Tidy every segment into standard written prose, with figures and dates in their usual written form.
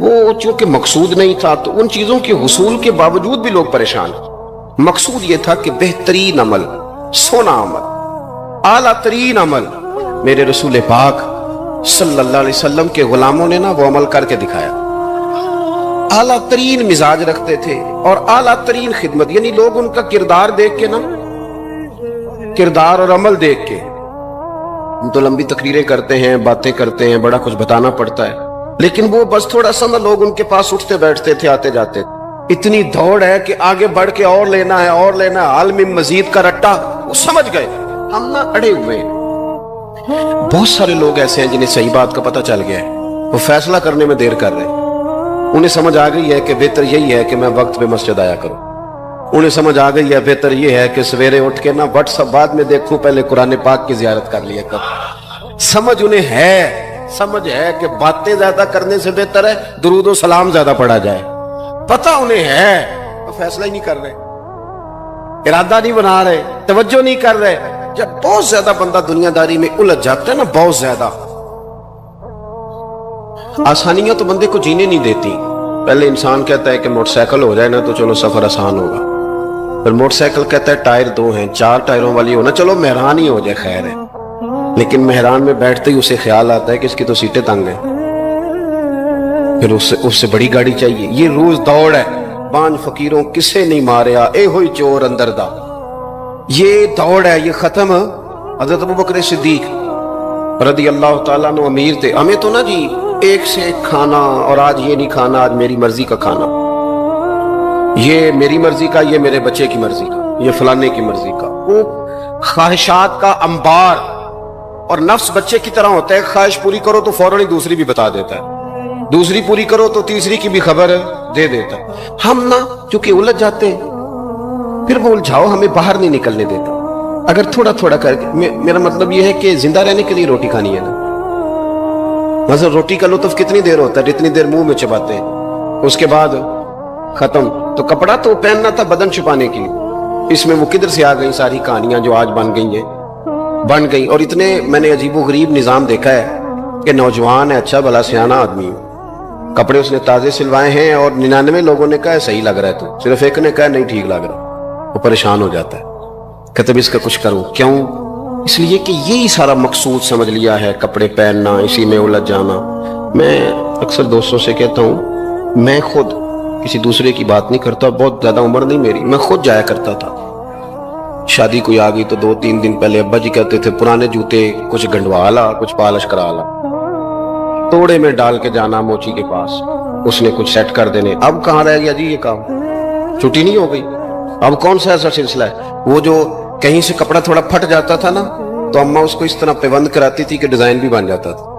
وہ چونکہ مقصود نہیں تھا تو ان چیزوں کے حصول کے باوجود بھی لوگ پریشان. مقصود یہ تھا کہ بہترین عمل، سونا عمل، اعلیٰ ترین عمل میرے رسول پاک صلی اللہ علیہ وسلم کے غلاموں نے نا وہ عمل کر کے دکھایا. اعلیٰ ترین مزاج رکھتے تھے اور اعلیٰ ترین خدمت، یعنی لوگ ان کا کردار دیکھ کے نا، کردار اور عمل دیکھ کے، ہم تو لمبی تقریریں کرتے ہیں، باتیں کرتے ہیں، بڑا کچھ بتانا پڑتا ہے، لیکن وہ بس تھوڑا سا نا لوگ ان کے پاس اٹھتے بیٹھتے تھے، آتے جاتے تھے. اتنی دوڑ ہے کہ آگے بڑھ کے اور لینا ہے اور لینا ہے، عالم مزید کا رٹا. وہ سمجھ گئے ہم نا اڑے ہوئے ہیں. بہت سارے لوگ ایسے ہیں جنہیں صحیح بات کا پتہ چل گیا ہے، وہ فیصلہ کرنے میں دیر کر رہے ہیں. انہیں سمجھ آ گئی ہے کہ بہتر یہی ہے کہ میں وقت پہ مسجد آیا کروں. انہیں سمجھ آ گئی ہے بہتر یہ ہے کہ سویرے اٹھ کے نا واٹس ایپ بعد میں دیکھوں، پہلے قرآن پاک کی زیارت کر لیا کروں. سمجھ انہیں ہے، سمجھ ہے کہ باتیں زیادہ کرنے سے بہتر ہے درود و سلام زیادہ پڑھا جائے. پتہ انہیں ہے، وہ فیصلہ ہی نہیں کر رہے، ارادہ نہیں بنا رہے، توجہ نہیں کر رہے. جب بہت زیادہ بندہ دنیا داری میں الجھ جاتا ہے نا، بہت زیادہ، آسانیاں تو بندے کو جینے نہیں دیتی. پہلے انسان کہتا ہے کہ موٹر سائیکل ہو جائے نا تو چلو سفر آسان ہوگا، پھر موٹر سائیکل کہتا ہے ٹائر 2 ہیں، 4 ٹائروں والی ہونا، چلو مہران ہی ہو جائے خیر ہے. لیکن مہران میں بیٹھتے ہی اسے خیال آتا ہے کہ اس کی تو سیٹیں تنگ ہیں، پھر اس سے بڑی گاڑی چاہیے. یہ روز دوڑ ہے. بانج فقیروں کسے نہیں ماریا، اے ہوئی چور اندر دا. یہ دوڑ ہے، یہ ختم. حضرت ابوبکر صدیق رضی اللہ تعالیٰ عنہ امیر تھے. ہمیں تو نا جی ایک سے ایک کھانا، اور آج یہ نہیں کھانا، آج میری مرضی کا کھانا، یہ میری مرضی کا، یہ میرے بچے کی مرضی کا، یہ فلانے کی مرضی کا. وہ خواہشات کا انبار. اور نفس بچے کی طرح ہوتا ہے، خواہش پوری کرو تو فوراً ہی دوسری بھی بتا دیتا ہے، دوسری پوری کرو تو تیسری کی بھی خبر دے دیتا. ہم نا چونکہ الجھ جاتے ہیں، پھر وہ الجھاؤ ہمیں باہر نہیں نکلنے دیتا. اگر تھوڑا تھوڑا کر کے، میرا مطلب یہ ہے کہ زندہ رہنے کے لیے روٹی کھانی ہے نا. مثلا روٹی کا لطف کتنی دیر ہوتا ہے، جتنی دیر منہ میں چباتے ہیں، اس کے بعد ختم. تو کپڑا تو پہننا تھا بدن چھپانے کے لیے، اس میں وہ کدھر سے آ گئی ساری کہانیاں جو آج بن گئی ہیں، بن گئی. اور اتنے میں نے عجیب و غریب نظام دیکھا ہے کہ نوجوان ہے، اچھا بھلا سیانا آدمی، کپڑے اس نے تازے سلوائے ہیں اور 99 لوگوں نے کہا صحیح لگ رہا ہے، تو صرف ایک نے کہا نہیں ٹھیک لگ رہا. وہ پریشان ہو جاتا ہے، کہتے بھی اس کا کچھ کروں. کیوں؟ اس لیے کہ یہی سارا مقصود سمجھ لیا ہے، کپڑے پہننا، اسی میں الجھ جانا. میں اکثر دوستوں سے کہتا ہوں، میں خود کسی دوسرے کی بات نہیں کرتا، بہت زیادہ عمر نہیں میری، میں خود جایا کرتا تھا. شادی کوئی آ گئی تو 2-3 دن پہلے ابا جی کہتے تھے پرانے جوتے کچھ گنڈوا لا، کچھ پالش کرا لا، توڑے میں ڈال کے جانا موچی کے پاس، اس نے کچھ سیٹ کر دینے. اب کہاں رہ گیا جی یہ کام، چھٹی نہیں ہو گئی. اب کون سا ایسا سلسلہ ہے؟ وہ جو کہیں سے کپڑا تھوڑا پھٹ جاتا تھا نا تو اماں اس کو اس طرح پیوند کراتی تھی کہ ڈیزائن بھی بن جاتا تھا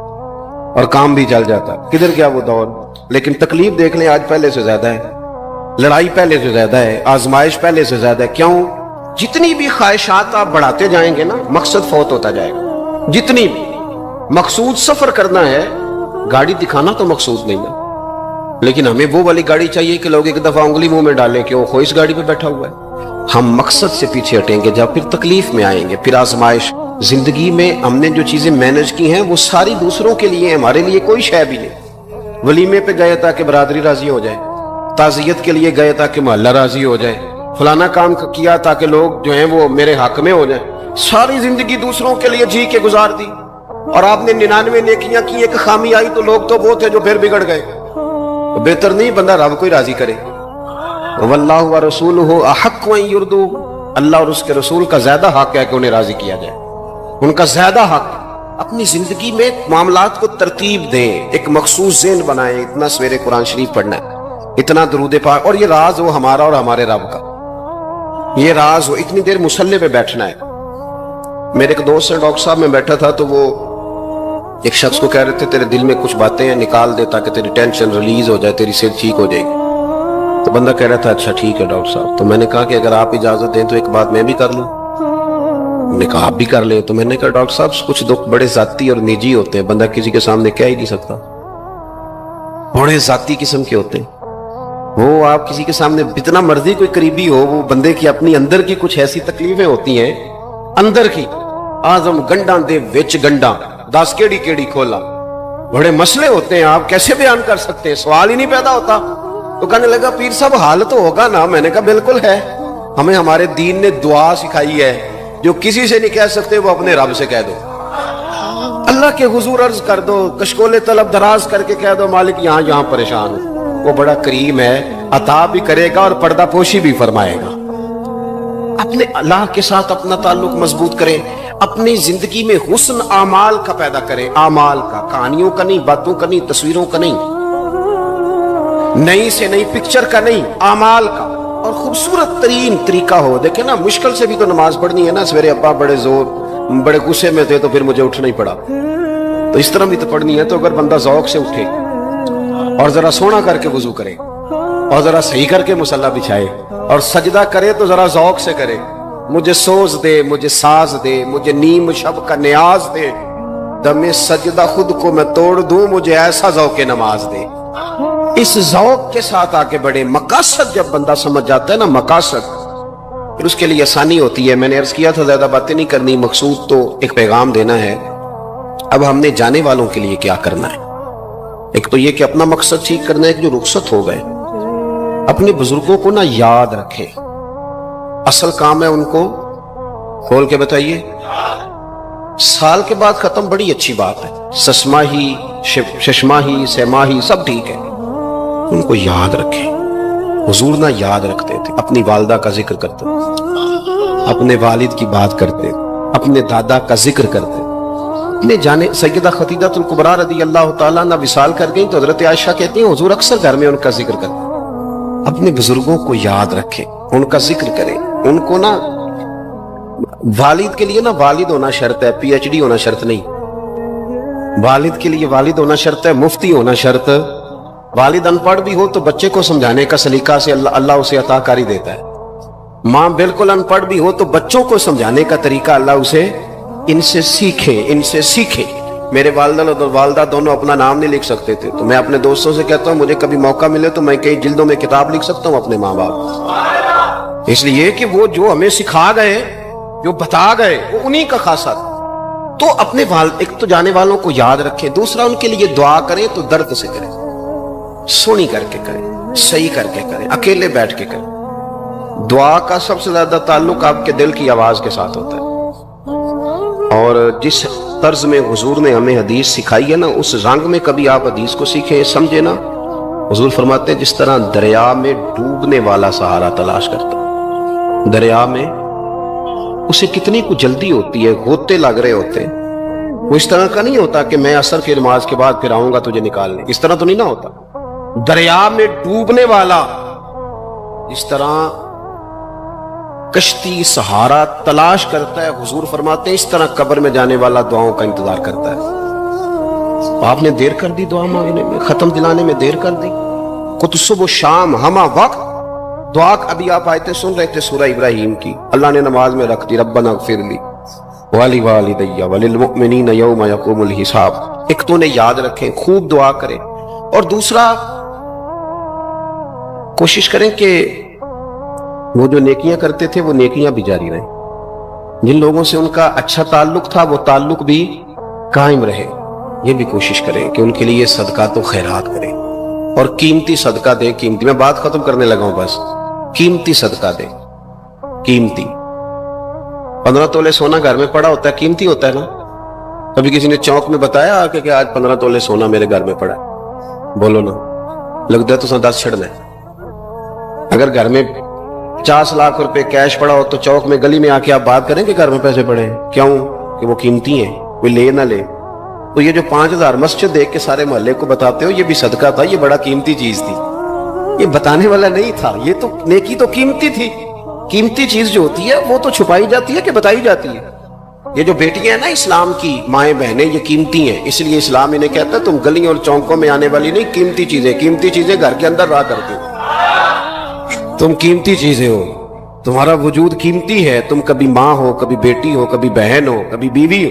اور کام بھی چل جاتا. کدھر گیا وہ دور؟ لیکن تکلیف دیکھ لیں آج پہلے سے زیادہ ہے، لڑائی پہلے سے زیادہ ہے، آزمائش پہلے سے زیادہ ہے. کیوں؟ جتنی بھی خواہشات آپ بڑھاتے جائیں گے نا، مقصد فوت ہوتا جائے گا. جتنی بھی مقصود سفر کرنا ہے، گاڑی دکھانا تو مقصود نہیں ہے، لیکن ہمیں وہ والی گاڑی چاہیے کہ لوگ ایک دفعہ انگلی منہ میں ڈالیں کہ وہ خوش گاڑی پہ بیٹھا ہوا ہے. ہم مقصد سے پیچھے ہٹیں گے جب پھر تکلیف میں آئیں گے، پھر آزمائش. زندگی میں ہم نے جو چیزیں مینج کی ہیں وہ ساری دوسروں کے لیے، ہمارے لیے کوئی شے بھی نہیں. ولیمے پہ گئے تاکہ برادری راضی ہو جائے، تعزیت کے لیے گئے تاکہ محلہ راضی ہو جائے، فلانا کام کیا تاکہ لوگ جو ہیں وہ میرے حق میں ہو جائیں. ساری زندگی دوسروں کے لیے جی کے گزار دی، اور آپ نے 99 نیکیاں کی، ایک خامی آئی تو لوگ تو وہ تھے جو پھر بگڑ گئے. بہتر نہیں بندہ رب کو ہی راضی کرے. واللہ ورسولہ احق ان یرضوہ، اللہ اور اس کے رسول کا زیادہ حق ہے کہ انہیں راضی کیا جائے، ان کا زیادہ حق. اپنی زندگی میں معاملات کو ترتیب دیں، ایک مخصوص ذہن بنائیں. اتنا سویرے قرآن شریف پڑھنا ہے، اتنا درود پاک، اور یہ راز وہ ہمارا اور ہمارے رب کا، یہ راز وہ اتنی دیر مصلی پہ بیٹھنا ہے. میرے ایک دوست سے ڈاکٹر صاحب میں بیٹھا تھا تو وہ ایک شخص کو کہہ رہے تھے تیرے دل میں کچھ باتیں ہیں نکال دے تاکہ تیری ٹینشن ریلیز ہو جائے، تیری صحت ٹھیک ہو جائے گی. تو بندہ کہہ رہا تھا اچھا ٹھیک ہے ڈاکٹر صاحب. تو میں نے کہا کہ اگر آپ اجازت دیں تو ایک بات میں بھی کر لوں. نے کہا آپ بھی کر لیں. تو میں نے کہا ڈاکٹر صاحب کچھ دکھ بڑے ذاتی اور نجی ہوتے ہیں، بندہ کسی کے سامنے کہہ ہی نہیں سکتا، بڑے ذاتی قسم کے ہوتے ہیں. وہ آپ کسی کے سامنے جتنا مرضی کوئی قریبی ہو، وہ بندے کی اپنی اندر کی کچھ ایسی تکلیفیں ہوتی ہیں اندر کی. آزم گنڈاں دے وچ گنڈاں 10 کیڑی کیڑی کھولا. بڑے مسئلے ہوتے ہیں, آپ کیسے بیان کر سکتے ہیں, سوال ہی نہیں پیدا ہوتا. تو کہنے لگا پیر صاحب حال تو ہوگا نا. میں نے کہا بالکل ہے, ہمیں ہمارے دین نے دعا سکھائی ہے, جو کسی سے نہیں کہہ سکتے وہ اپنے رب سے کہہ دو. اللہ کے حضور عرض کر دو, کشکول طلب دراز کر کے کہہ دو مالک یہاں پریشان ہوں, وہ بڑا کریم ہے, عطا بھی کرے گا اور پردہ پوشی بھی فرمائے گا. اپنے اللہ کے ساتھ اپنا تعلق مضبوط کریں, اپنی زندگی میں حسن اعمال کا پیدا کریں, اعمال کا, کہانیوں کا نہیں, باتوں کا نہیں, تصویروں کا نہیں, نئی سے نئی پکچر کا نہیں, اعمال کا. اور خوبصورت ترین طریقہ ہو. دیکھیں نا, مشکل سے بھی تو نماز پڑھنی ہے نا. سویرے ابا بڑے غصے میں تھے تو پھر مجھے اٹھنا ہی پڑا, تو اس طرح بھی تو پڑھنی ہے. تو اگر بندہ ذوق سے اٹھے اور ذرا سونا کر کے وضو کرے اور ذرا صحیح کر کے مصلی بچھائے اور سجدہ کرے تو ذرا ذوق سے کرے, مجھے سوز دے, مجھے ساز دے, مجھے نیم شب کا نیاز دے, دم سجدہ خود کو میں توڑ دوں, مجھے ایسا ذوق نماز دے. اس ذوق کے ساتھ آگے بڑھے. مقاصد جب بندہ سمجھ جاتا ہے نا, مقاصد, پھر اس کے لیے آسانی ہوتی ہے. میں نے عرض کیا تھا زیادہ باتیں نہیں کرنی, مقصود تو ایک پیغام دینا ہے. اب ہم نے جانے والوں کے لیے کیا کرنا ہے؟ ایک تو یہ کہ اپنا مقصد ٹھیک کرنا ہے کہ جو رخصت ہو گئے اپنے بزرگوں کو نا یاد رکھیں. اصل کام ہے ان کو کھول کے بتائیے. سال کے بعد ختم, بڑی اچھی بات ہے, سسماہی, ششماہی, سیماہی سب ٹھیک ہے, ان کو یاد رکھیں. حضور نہ یاد رکھتے تھے, اپنی والدہ کا ذکر کرتے, اپنے والد کی بات کرتے, اپنے دادا کا ذکر کرتے. اپنے جانے سیدہ خدیجہ الکبریٰ رضی اللہ تعالیٰ نہ وصال کر گئیں تو حضرت عائشہ کہتی ہیں حضور اکثر گھر میں ان کا ذکر کرتے. اپنے بزرگوں کو یاد رکھیں, ان کا ذکر کریں. ان کو نا, والد کے لیے نا والد ہونا شرط ہے, پی ایچ ڈی ہونا شرط نہیں. والد کے لیے والد ہونا شرط ہے, مفتی ہونا شرط. والد ان پڑھ بھی ہو تو بچے کو سمجھانے کا سلیقہ سے اللہ اسے عطا کاری دیتا ہے. ماں بالکل ان پڑھ بھی ہو تو بچوں کو سمجھانے کا طریقہ اللہ اسے ان سے سیکھیں. میرے والدہ دونوں اپنا نام نہیں لکھ سکتے تھے, تو میں اپنے دوستوں سے کہتا ہوں مجھے کبھی موقع ملے تو میں کئی جلدوں میں کتاب لکھ سکتا ہوں اپنے ماں باپ. اس لیے کہ وہ جو ہمیں سکھا گئے, جو بتا گئے, وہ انہی کا خاصہ تھا. تو اپنے ایک تو جانے والوں کو یاد رکھیں. دوسرا, ان کے لیے دعا کریں تو درد سے کریں, سونی کر کے کریں, صحیح کر کے کریں, اکیلے بیٹھ کے کریں. دعا کا سب سے زیادہ تعلق آپ کے دل کی آواز کے ساتھ ہوتا ہے. اور جس طرز میں حضور نے ہمیں حدیث سکھائی ہے نا, اس رنگ میں کبھی آپ حدیث کو سیکھیں, سمجھے نا. حضور فرماتے ہیں جس طرح دریا میں ڈوبنے والا سہارا تلاش کرتا, دریا میں اسے کتنی کو جلدی ہوتی ہے, ہوتے لگ رہے ہوتے ہیں. وہ اس طرح کا نہیں ہوتا کہ میں عصر کی نماز کے بعد پھر آؤں گا تجھے نکالنے, اس طرح تو نہیں نہ ہوتا. دریا میں ڈوبنے والا جس طرح کشتی سہارا تلاش کرتا ہے, حضور فرماتے ہیں اس طرح قبر میں جانے والا دعاؤں کا انتظار کرتا ہے. آپ نے دیر کر دی دعا مانگنے میں, ختم دلانے میں دیر کر دی. خود صبح و شام ہمہ وقت دعا. ابھی آپ آیتیں سن رہے تھے سورہ ابراہیم کی, اللہ نے نماز میں رکھ دی, ربنا اغفر لی ولوالدی وللمؤمنین یوم یقوم الحساب. ایک تو انہیں یاد رکھیں, خوب دعا کریں. اور دوسرا, کوشش کریں کہ وہ جو نیکیاں کرتے تھے وہ نیکیاں بھی جاری رہیں. جن لوگوں سے ان کا اچھا تعلق تھا وہ تعلق بھی قائم رہے. یہ بھی کوشش کریں کہ ان کے لیے صدقات و خیرات کریں, اور قیمتی صدقہ دیں. قیمتی, میں بات ختم کرنے لگا ہوں بس. قیمتی صدقہ دیں, قیمتی. 15 تولے سونا گھر میں پڑا ہوتا ہے, قیمتی ہوتا ہے نا. کبھی کسی نے چوک میں بتایا آ کے کہ آج 15 تولے سونا میرے گھر میں پڑا ہے, بولو نا, لگتا ہے تو 10 چھڑنا ہے. اگر گھر میں 50 لاکھ روپے کیش پڑا ہو تو چوک میں گلی میں آ کے آپ بات کریں کہ گھر میں پیسے پڑے ہیں, کیوں کہ وہ قیمتی ہیں, کوئی لے نہ لے. تو یہ جو 5000 مسجد دیکھ کے سارے محلے کو بتاتے ہو, یہ بھی صدقہ تھا, یہ بڑا قیمتی چیز تھی. یہ بتانے والا نہیں تھا, یہ تو نیکی تو قیمتی تھی. قیمتی چیز جو ہوتی ہے وہ تو چھپائی جاتی ہے کہ بتائی جاتی ہے. یہ جو بیٹیاں ہیں نا اسلام کی, مائیں بہنیں, یہ قیمتی ہیں. اس لیے اسلام انہیں کہتا ہے تم گلیوں اور چوکوں میں آنے والی نہیں, قیمتی چیزیں گھر کے اندر رہا کرتی ہو. تم قیمتی چیزیں ہو, تمہارا وجود قیمتی ہے. تم کبھی ماں ہو, کبھی بیٹی ہو, کبھی بہن ہو, کبھی بیوی ہو,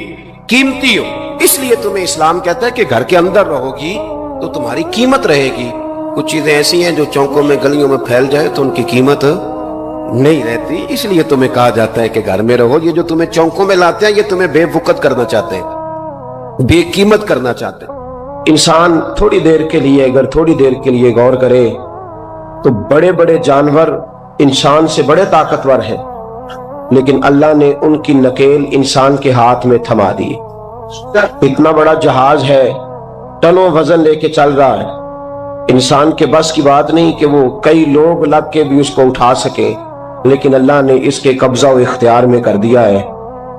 قیمتی ہو. اس لیے تمہیں اسلام کہتا ہے کہ گھر کے اندر رہو گی تو تمہاری قیمت رہے گی. کچھ چیزیں ایسی ہیں جو چوکوں میں گلیوں میں پھیل جائے تو ان کی قیمت نہیں رہتی. اس لیے تمہیں کہا جاتا ہے کہ گھر میں رہو. یہ جو تمہیں چوکوں میں لاتے ہیں یہ تمہیں بے وقت کرنا چاہتے ہیں, بے قیمت کرنا چاہتے ہیں. انسان تھوڑی دیر کے لیے اگر تھوڑی دیر کے لیے غور کرے تو بڑے بڑے جانور انسان سے بڑے طاقتور ہیں، لیکن اللہ نے ان کی نکیل انسان کے ہاتھ میں تھما دی۔ اتنا بڑا جہاز ہے، ٹنوں وزن لے کے چل رہا ہے، انسان کے بس کی بات نہیں کہ وہ کئی لوگ لگ کے بھی اس کو اٹھا سکے، لیکن اللہ نے اس کے قبضہ و اختیار میں کر دیا ہے۔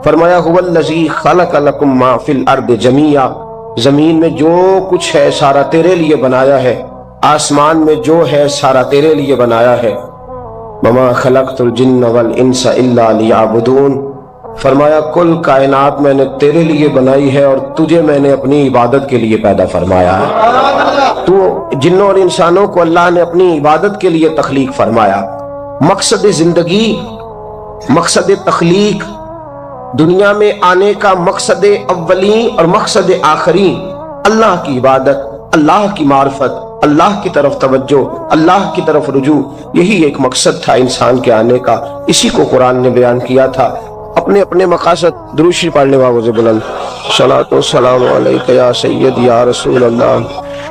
فرمایا هو الذی خلق لکم ما فی الارض جمیعا، زمین میں جو کچھ ہے سارا تیرے لیے بنایا ہے، آسمان میں جو ہے سارا تیرے لیے بنایا ہے۔ وما خلقت الجن والانس الا لیعبدون، فرمایا کل کائنات میں نے تیرے لیے بنائی ہے اور تجھے میں نے اپنی عبادت کے لیے پیدا فرمایا ہے۔ تو جنوں اور انسانوں کو اللہ نے اپنی عبادت کے لیے تخلیق فرمایا۔ مقصد زندگی، مقصد تخلیق، دنیا میں آنے کا مقصد اولین اور مقصد آخری اللہ کی عبادت، اللہ کی معرفت، اللہ کی طرف توجہ، اللہ کی طرف رجوع، یہی ایک مقصد تھا انسان کے آنے کا۔ اسی کو قرآن نے بیان کیا تھا۔ اپنے اپنے مقاصد، درود شریف پڑھنے والوں سے بلند صلاۃ و سلام علیک یا سید یا رسول اللہ۔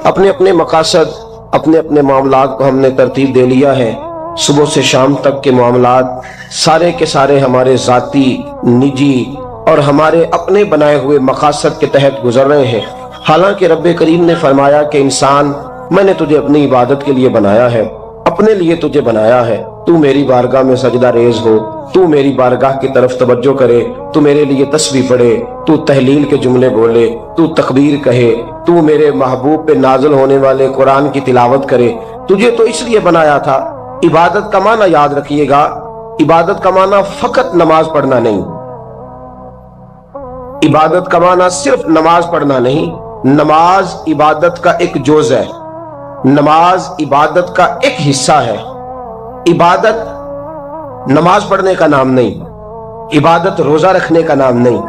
اپنے اپنے مقاصد، اپنے اپنے معاملات کو ہم نے ترتیب دے لیا ہے۔ صبح سے شام تک کے معاملات سارے کے سارے ہمارے ذاتی، نجی اور ہمارے اپنے بنائے ہوئے مقاصد کے تحت گزر رہے ہیں، حالانکہ رب کریم نے فرمایا کہ انسان میں نے تجھے اپنی عبادت کے لیے بنایا ہے، اپنے لیے تجھے بنایا ہے، تو میری بارگاہ میں سجدہ ریز ہو، تو میری بارگاہ کی طرف توجہ کرے، تو میرے لیے تسبیح پڑھے، تو تحلیل کے جملے بولے، تو تکبیر کہے، تو میرے محبوب پہ نازل ہونے والے قرآن کی تلاوت کرے۔ تجھے تو اس لیے بنایا تھا۔ عبادت کا معنی یاد رکھیے گا، عبادت کا معنی فقط نماز پڑھنا نہیں، عبادت کا معنی صرف نماز پڑھنا نہیں، نماز عبادت کا ایک جز ہے، نماز عبادت کا ایک حصہ ہے۔ عبادت نماز پڑھنے کا نام نہیں، عبادت روزہ رکھنے کا نام نہیں،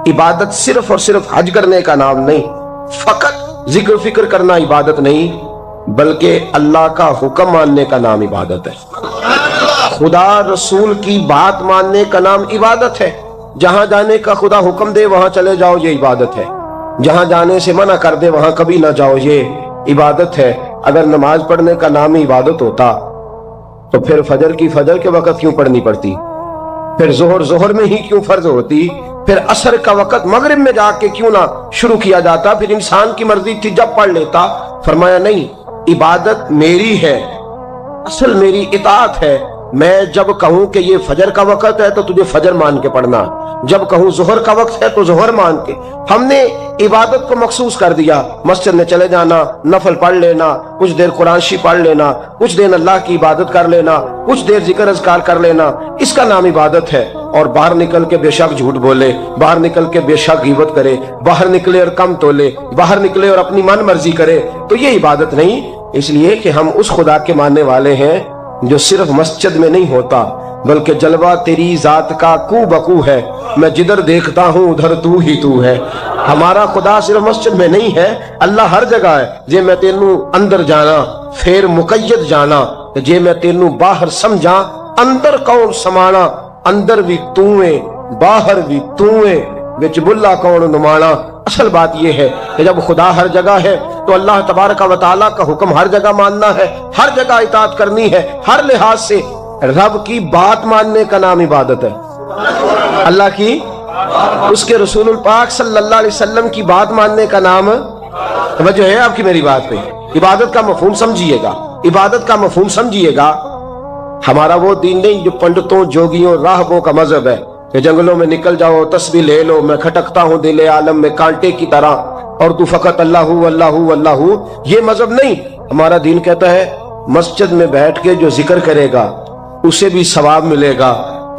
عبادت صرف اور صرف حج کرنے کا نام نہیں، فقط ذکر فکر کرنا عبادت نہیں، بلکہ اللہ کا حکم ماننے کا نام عبادت ہے، خدا رسول کی بات ماننے کا نام عبادت ہے۔ جہاں جانے کا خدا حکم دے وہاں چلے جاؤ، یہ عبادت ہے۔ جہاں جانے سے منع کر دے وہاں کبھی نہ جاؤ، یہ عبادت ہے۔ اگر نماز پڑھنے کا نام ہی عبادت ہوتا تو پھر فجر کی فجر کے وقت کیوں پڑھنی پڑتی، پھر ظہر میں ہی کیوں فرض ہوتی، پھر عصر کا وقت مغرب میں جا کے کیوں نہ شروع کیا جاتا، پھر انسان کی مرضی تھی جب پڑھ لیتا۔ فرمایا نہیں، عبادت میری ہے، اصل میری اطاعت ہے۔ میں جب کہوں کہ یہ فجر کا وقت ہے تو تجھے فجر مان کے پڑھنا، جب کہوں ظہر کا وقت ہے تو ظہر مان کے۔ ہم نے عبادت کو مخصوص کر دیا، مسجد میں چلے جانا، نفل پڑھ لینا، کچھ دیر قرآن شریف پڑھ لینا، کچھ دیر اللہ کی عبادت کر لینا، کچھ دیر ذکر اذکار کر لینا، اس کا نام عبادت ہے۔ اور باہر نکل کے بے شک جھوٹ بولے، باہر نکل کے بے شک غیبت کرے، باہر نکلے اور کم تولے، باہر نکلے اور اپنی من مرضی کرے، تو یہ عبادت نہیں۔ اس لیے کہ ہم اس خدا کے ماننے والے ہیں جو صرف مسجد میں نہیں ہوتا، بلکہ جلوہ تیری ذات کا کو بکو ہے، میں جدھر دیکھتا ہوں ادھر تو ہی تو ہے۔ ہمارا خدا صرف مسجد میں نہیں ہے، اللہ ہر جگہ ہے۔ جے میں تینوں اندر جانا پھر مقید جانا، جے میں تینوں باہر سمجھا اندر کون سمانا، اندر بھی تو ہے باہر بھی تو ہے، وچ بلا کون نمانا۔ اصل بات یہ ہے کہ جب خدا ہر جگہ ہے تو اللہ تبارک و تعالیٰ کا حکم ہر جگہ ماننا ہے، ہر جگہ اطاعت کرنی ہے، ہر لحاظ سے۔ رب کی بات ماننے کا نام عبادت ہے، اللہ کی، اس کے رسول الپاک صلی اللہ علیہ وسلم کی بات ماننے کا نام، توجہ ہے آپ کی میری بات پہ؟ عبادت کا مفہوم سمجھیے گا، عبادت کا مفہوم سمجھیے گا۔ ہمارا وہ دین نہیں جو پنڈتوں، جوگیوں، راہبوں کا مذہب ہے کہ جنگلوں میں نکل جاؤ، تسبیح لے لو، میں کھٹکتا ہوں دل عالم میں کانٹے کی طرح اور تو فقط اللہ اللہ اللہ۔ یہ مذہب نہیں۔ ہمارا دین کہتا ہے مسجد میں بیٹھ کے جو ذکر کرے گا اسے بھی ثواب ملے گا،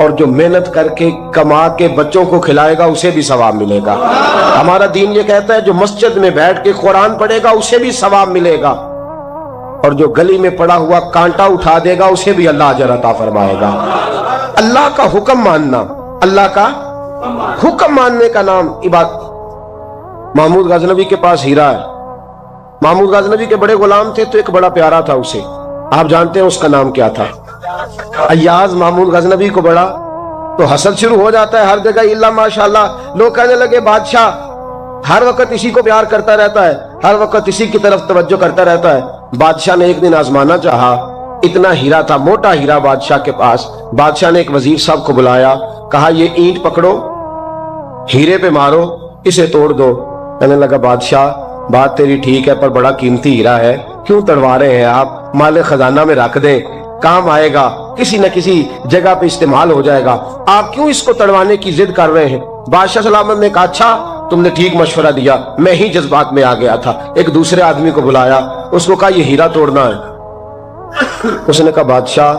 اور جو محنت کر کے کما کے بچوں کو کھلائے گا اسے بھی ثواب ملے گا۔ ہمارا دین یہ کہتا ہے جو مسجد میں بیٹھ کے قرآن پڑھے گا اسے بھی ثواب ملے گا، اور جو گلی میں پڑا ہوا کانٹا اٹھا دے گا اسے بھی اللہ اجر عطا فرمائے گا۔ اللہ کا حکم ماننا، اللہ کا حکم ماننے کا نام عبادت۔ محمود غزنوی کے پاس ہیرا ہے، محمود غزنوی کے بڑے غلام تھے تو ایک بڑا پیارا تھا اسے، آپ جانتے ہیں اس کا نام کیا تھا؟ ایاز محمود غزنوی کو بڑا تو حسد شروع ہو جاتا ہے ہر جگہ، اللہ ماشاءاللہ، لوگ کہنے لگے بادشاہ ہر وقت اسی کو پیار کرتا رہتا ہے, ہر وقت اسی کی طرف توجہ کرتا رہتا ہے. بادشاہ نے ایک دن آزمانا چاہا, اتنا ہیرا تھا, موٹا ہیرا بادشاہ کے پاس. بادشاہ نے ایک وزیر صاحب کو بلایا, کہا یہ اینٹ پکڑو, ہیرے پہ مارو, اسے توڑ دو. کہنے لگا بادشاہ بات تیری ٹھیک ہے پر بڑا قیمتی ہیرا ہے, کیوں تڑوا رہے ہیں آپ, مال خزانہ میں رکھ دیں, کام آئے گا, کسی نہ کسی جگہ پہ استعمال ہو جائے گا, آپ کیوں اس کو تڑوانے کی ضد کر رہے ہیں. بادشاہ سلامت نے کہا اچھا تم نے ٹھیک مشورہ دیا, میں ہی جذبات میں آ گیا تھا. ایک دوسرے آدمی کو بلایا, اس کو کہا یہ ہیرا توڑنا ہے. اس نے کہا بادشاہ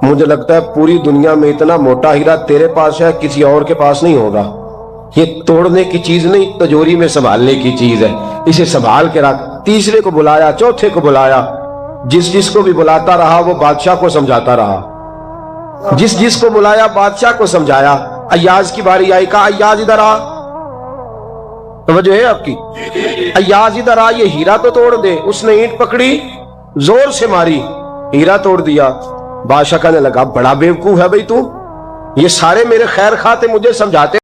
مجھے لگتا ہے پوری دنیا میں اتنا موٹا ہیرا تیرے پاس ہے, کسی اور کے پاس نہیں ہوگا. یہ توڑنے کی چیز نہیں, تجوری میں سنبھالنے کی چیز ہے, اسے سنبھال کے رکھ. تیسرے کو بلایا, چوتھے کو بلایا, جس کو بھی بلاتا رہا وہ بادشاہ کو سمجھاتا رہا. جس کو بلایا بادشاہ کو سمجھایا. ایاز کی باری آئی, کہا ایاز ادھر آ, توجہ ہے آپ کی, ایاز ادھر آ, یہ ہیرا تو توڑ دے. اس نے اینٹ پکڑی, زور سے ماری, ہیرا توڑ دیا. بادشاہ کہنے لگا بڑا بیوقوف ہے بھئی تو, یہ سارے میرے خیر خواہ تھے, مجھے سمجھاتے